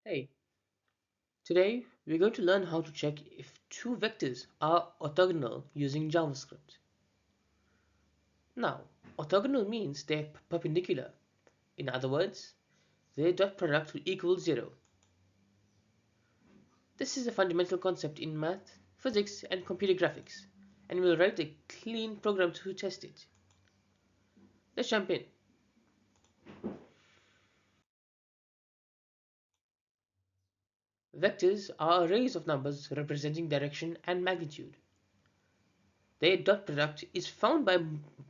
Hey, today we're going to learn how to check if two vectors are orthogonal using JavaScript. Now, orthogonal means they're perpendicular. In other words, their dot product will equal 0. This is a fundamental concept in math, physics, and computer graphics, and we'll write a clean program to test it. Let's jump in. Vectors are arrays of numbers representing direction and magnitude. Their dot product is found by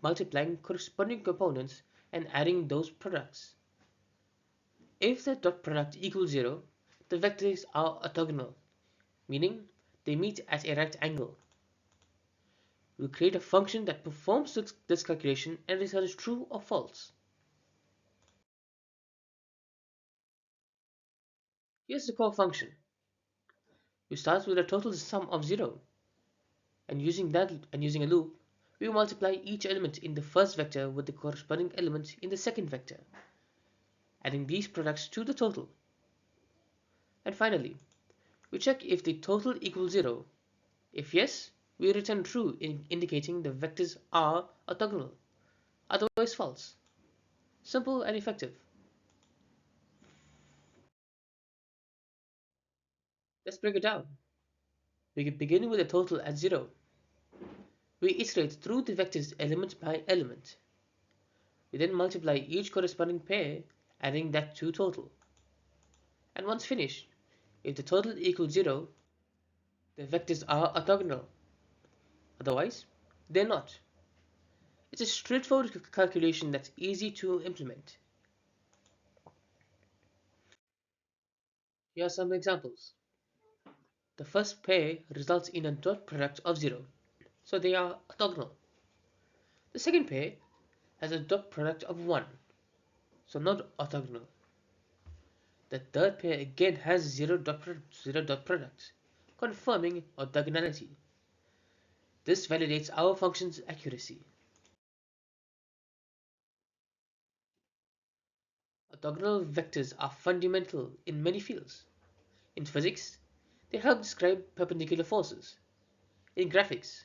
multiplying corresponding components and adding those products. If the dot product equals 0, the vectors are orthogonal, meaning they meet at a right angle. We create a function that performs this calculation and returns true or false. Here's the core function. We start with a total sum of 0, and using a loop, we multiply each element in the first vector with the corresponding element in the second vector, adding these products to the total. And finally, we check if the total equals 0. If yes, we return true, indicating the vectors are orthogonal, otherwise false. Simple and effective. Let's break it down. We begin with a total at 0. We iterate through the vectors element by element. We then multiply each corresponding pair, adding that to total. And once finished, if the total equals 0, the vectors are orthogonal. Otherwise, they're not. It's a straightforward calculation that's easy to implement. Here are some examples. The first pair results in a dot product of 0, so they are orthogonal. The second pair has a dot product of 1, so not orthogonal. The third pair again has 0 dot product, confirming orthogonality. This validates our function's accuracy. Orthogonal vectors are fundamental in many fields. In physics, they help describe perpendicular forces. In graphics,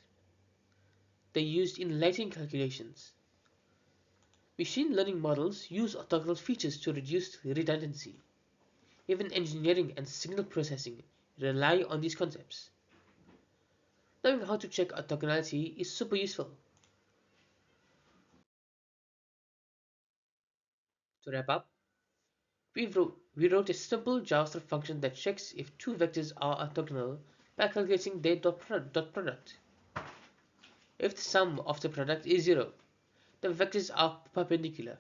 they're used in lighting calculations. Machine learning models use orthogonal features to reduce redundancy. Even engineering and signal processing rely on these concepts. Knowing how to check orthogonality is super useful. To wrap up, we wrote a simple JavaScript function that checks if two vectors are orthogonal by calculating their dot product. If the sum of the product is 0, the vectors are perpendicular.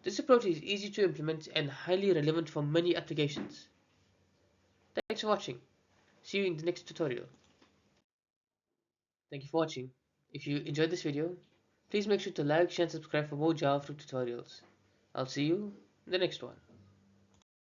This approach is easy to implement and highly relevant for many applications. Thanks for watching. See you in the next tutorial. Thank you for watching. If you enjoyed this video, please make sure to like, share and subscribe for more JavaScript tutorials. I'll see you in the next one.